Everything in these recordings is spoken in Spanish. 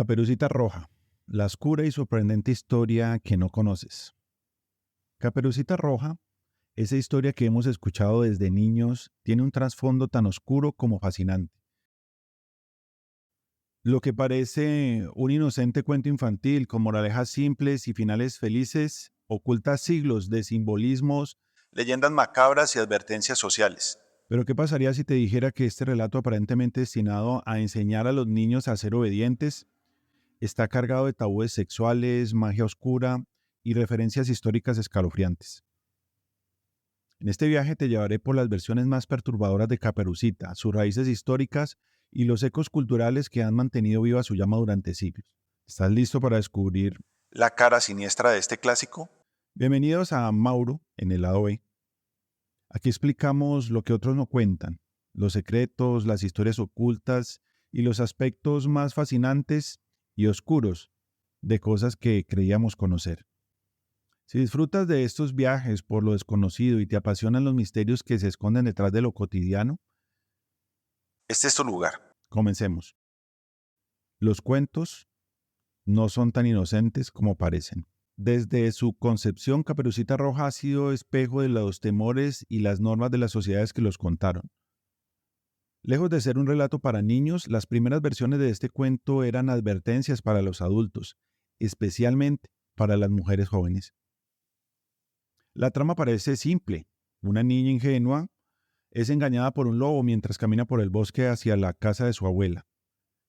Caperucita Roja, la oscura y sorprendente historia que no conoces. Caperucita Roja, esa historia que hemos escuchado desde niños, tiene un trasfondo tan oscuro como fascinante. Lo que parece un inocente cuento infantil con moralejas simples y finales felices, oculta siglos de simbolismos, leyendas macabras y advertencias sociales. Pero ¿qué pasaría si te dijera que este relato aparentemente destinado a enseñar a los niños a ser obedientes está cargado de tabúes sexuales, magia oscura y referencias históricas escalofriantes? En este viaje te llevaré por las versiones más perturbadoras de Caperucita, sus raíces históricas y los ecos culturales que han mantenido viva su llama durante siglos. ¿Estás listo para descubrir la cara siniestra de este clásico? Bienvenidos a Mauro en el lado B. Aquí explicamos lo que otros no cuentan, los secretos, las historias ocultas y los aspectos más fascinantes y oscuros de cosas que creíamos conocer. Si disfrutas de estos viajes por lo desconocido y te apasionan los misterios que se esconden detrás de lo cotidiano, este es tu lugar. Comencemos. Los cuentos no son tan inocentes como parecen. Desde su concepción, Caperucita Roja ha sido espejo de los temores y las normas de las sociedades que los contaron. Lejos de ser un relato para niños, las primeras versiones de este cuento eran advertencias para los adultos, especialmente para las mujeres jóvenes. La trama parece simple. Una niña ingenua es engañada por un lobo mientras camina por el bosque hacia la casa de su abuela.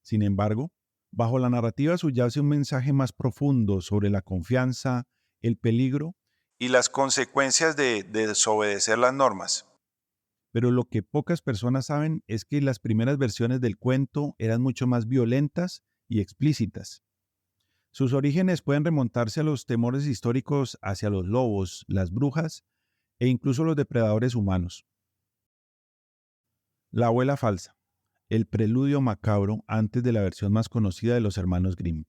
Sin embargo, bajo la narrativa subyace un mensaje más profundo sobre la confianza, el peligro y las consecuencias de desobedecer las normas. Pero lo que pocas personas saben es que las primeras versiones del cuento eran mucho más violentas y explícitas. Sus orígenes pueden remontarse a los temores históricos hacia los lobos, las brujas e incluso los depredadores humanos. La abuela falsa, el preludio macabro antes de la versión más conocida de los hermanos Grimm.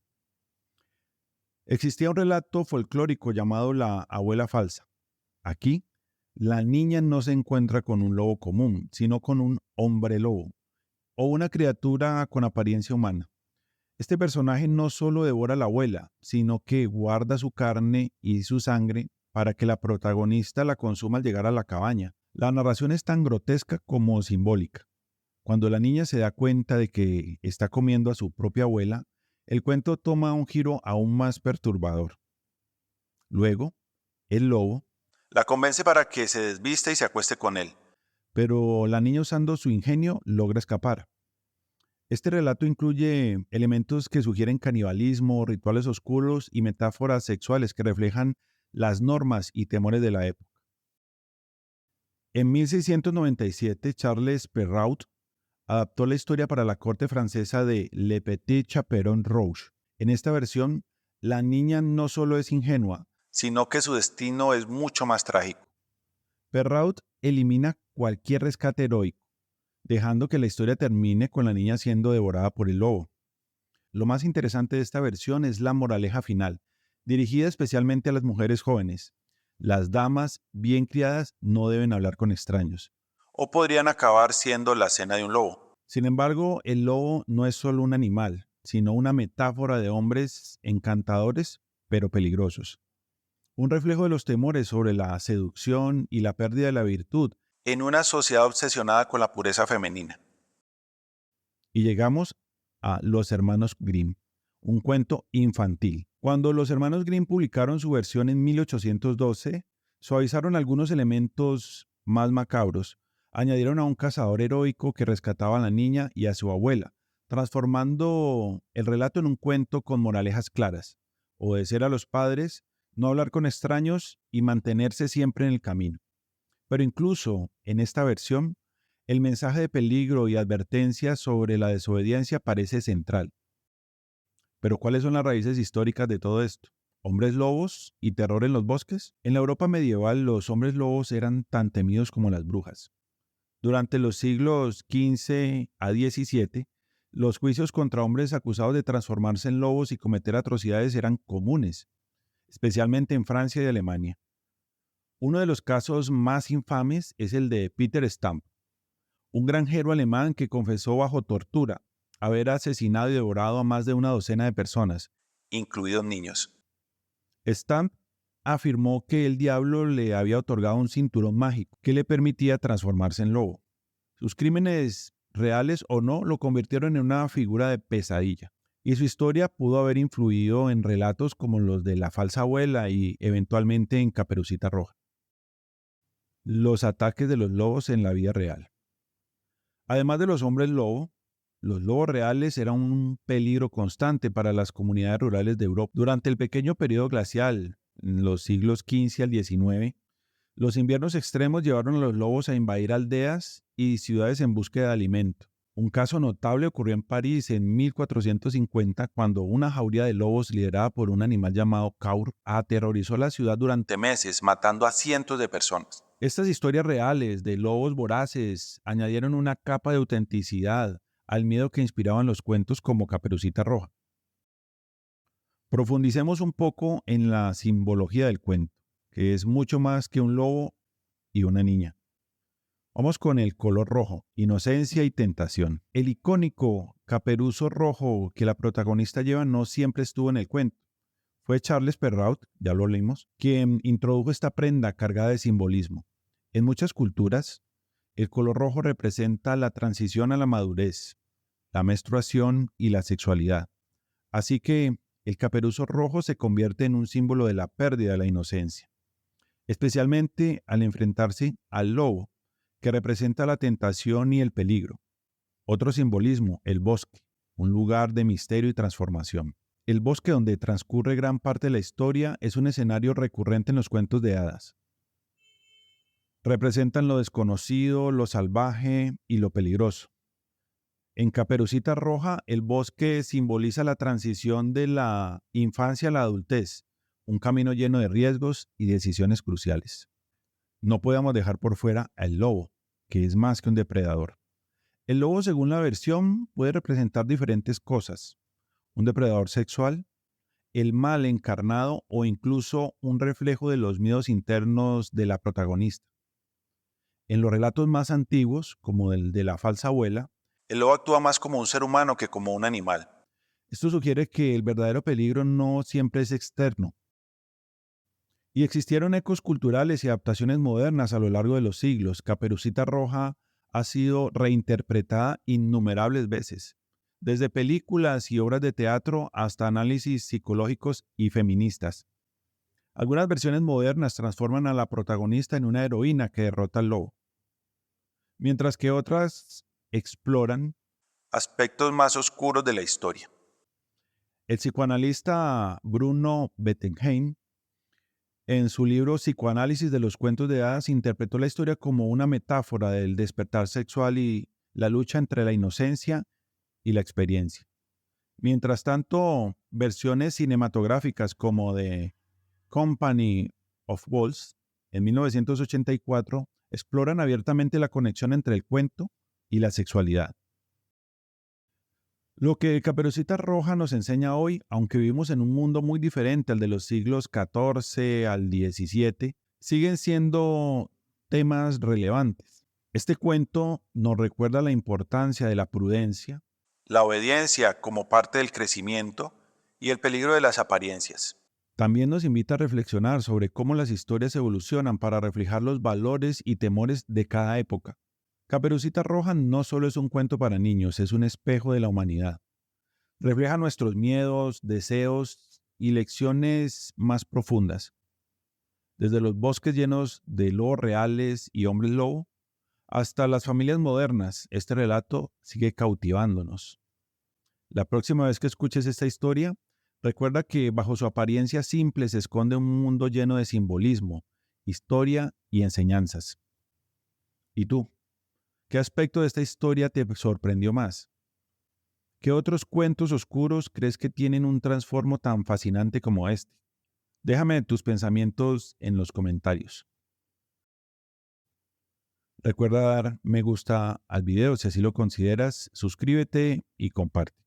Existía un relato folclórico llamado la abuela falsa. Aquí, la niña no se encuentra con un lobo común, sino con un hombre lobo, o una criatura con apariencia humana. Este personaje no solo devora a la abuela, sino que guarda su carne y su sangre para que la protagonista la consuma al llegar a la cabaña. La narración es tan grotesca como simbólica. Cuando la niña se da cuenta de que está comiendo a su propia abuela, el cuento toma un giro aún más perturbador. Luego, el lobo la convence para que se desvista y se acueste con él. Pero la niña, usando su ingenio, logra escapar. Este relato incluye elementos que sugieren canibalismo, rituales oscuros y metáforas sexuales que reflejan las normas y temores de la época. En 1697, Charles Perrault adaptó la historia para la corte francesa de Le Petit Chaperon Rouge. En esta versión, la niña no solo es ingenua, sino que su destino es mucho más trágico. Perrault elimina cualquier rescate heroico, dejando que la historia termine con la niña siendo devorada por el lobo. Lo más interesante de esta versión es la moraleja final, dirigida especialmente a las mujeres jóvenes. Las damas bien criadas no deben hablar con extraños, o podrían acabar siendo la cena de un lobo. Sin embargo, el lobo no es solo un animal, sino una metáfora de hombres encantadores, pero peligrosos. Un reflejo de los temores sobre la seducción y la pérdida de la virtud en una sociedad obsesionada con la pureza femenina. Y llegamos a Los Hermanos Grimm, un cuento infantil. Cuando los hermanos Grimm publicaron su versión en 1812, suavizaron algunos elementos más macabros. Añadieron a un cazador heroico que rescataba a la niña y a su abuela, transformando el relato en un cuento con moralejas claras: obedecer a los padres, no hablar con extraños y mantenerse siempre en el camino. Pero incluso en esta versión, el mensaje de peligro y advertencia sobre la desobediencia parece central. Pero ¿cuáles son las raíces históricas de todo esto? ¿Hombres lobos y terror en los bosques? En la Europa medieval, los hombres lobos eran tan temidos como las brujas. Durante los siglos XV a XVII, los juicios contra hombres acusados de transformarse en lobos y cometer atrocidades eran comunes, especialmente en Francia y Alemania. Uno de los casos más infames es el de Peter Stamp, un granjero alemán que confesó bajo tortura haber asesinado y devorado a más de una docena de personas, incluidos niños. Stamp afirmó que el diablo le había otorgado un cinturón mágico que le permitía transformarse en lobo. Sus crímenes, reales o no, lo convirtieron en una figura de pesadilla, y su historia pudo haber influido en relatos como los de La falsa abuela y eventualmente en Caperucita Roja. Los ataques de los lobos en la vida real. Además de los hombres lobo, los lobos reales eran un peligro constante para las comunidades rurales de Europa. Durante el pequeño periodo glacial, en los siglos XV al XIX, los inviernos extremos llevaron a los lobos a invadir aldeas y ciudades en búsqueda de alimento. Un caso notable ocurrió en París en 1450, cuando una jauría de lobos liderada por un animal llamado Caur aterrorizó la ciudad durante meses, matando a cientos de personas. Estas historias reales de lobos voraces añadieron una capa de autenticidad al miedo que inspiraban los cuentos como Caperucita Roja. Profundicemos un poco en la simbología del cuento, que es mucho más que un lobo y una niña. Vamos con el color rojo, inocencia y tentación. El icónico caperuzo rojo que la protagonista lleva no siempre estuvo en el cuento. Fue Charles Perrault, ya lo leímos, quien introdujo esta prenda cargada de simbolismo. En muchas culturas, el color rojo representa la transición a la madurez, la menstruación y la sexualidad. Así que el caperuzo rojo se convierte en un símbolo de la pérdida de la inocencia, especialmente al enfrentarse al lobo, que representa la tentación y el peligro. Otro simbolismo, el bosque, un lugar de misterio y transformación. El bosque, donde transcurre gran parte de la historia, es un escenario recurrente en los cuentos de hadas. Representan lo desconocido, lo salvaje y lo peligroso. En Caperucita Roja, el bosque simboliza la transición de la infancia a la adultez, un camino lleno de riesgos y decisiones cruciales. No podemos dejar por fuera al lobo, que es más que un depredador. El lobo, según la versión, puede representar diferentes cosas: un depredador sexual, el mal encarnado o incluso un reflejo de los miedos internos de la protagonista. En los relatos más antiguos, como el de La falsa abuela, el lobo actúa más como un ser humano que como un animal. Esto sugiere que el verdadero peligro no siempre es externo. Y existieron ecos culturales y adaptaciones modernas a lo largo de los siglos. Caperucita Roja ha sido reinterpretada innumerables veces, desde películas y obras de teatro hasta análisis psicológicos y feministas. Algunas versiones modernas transforman a la protagonista en una heroína que derrota al lobo, mientras que otras exploran aspectos más oscuros de la historia. El psicoanalista Bruno Bettelheim, en su libro Psicoanálisis de los cuentos de hadas, interpretó la historia como una metáfora del despertar sexual y la lucha entre la inocencia y la experiencia. Mientras tanto, versiones cinematográficas como The Company of Wolves, en 1984, exploran abiertamente la conexión entre el cuento y la sexualidad. Lo que Caperucita Roja nos enseña hoy, aunque vivimos en un mundo muy diferente al de los siglos XIV al XVII, siguen siendo temas relevantes. Este cuento nos recuerda la importancia de la prudencia, la obediencia como parte del crecimiento y el peligro de las apariencias. También nos invita a reflexionar sobre cómo las historias evolucionan para reflejar los valores y temores de cada época. Caperucita Roja no solo es un cuento para niños, es un espejo de la humanidad. Refleja nuestros miedos, deseos y lecciones más profundas. Desde los bosques llenos de lobos reales y hombres lobo, hasta las familias modernas, este relato sigue cautivándonos. La próxima vez que escuches esta historia, recuerda que bajo su apariencia simple se esconde un mundo lleno de simbolismo, historia y enseñanzas. ¿Y tú? ¿Qué aspecto de esta historia te sorprendió más? ¿Qué otros cuentos oscuros crees que tienen un trasfondo tan fascinante como este? Déjame tus pensamientos en los comentarios. Recuerda dar me gusta al video si así lo consideras, suscríbete y comparte.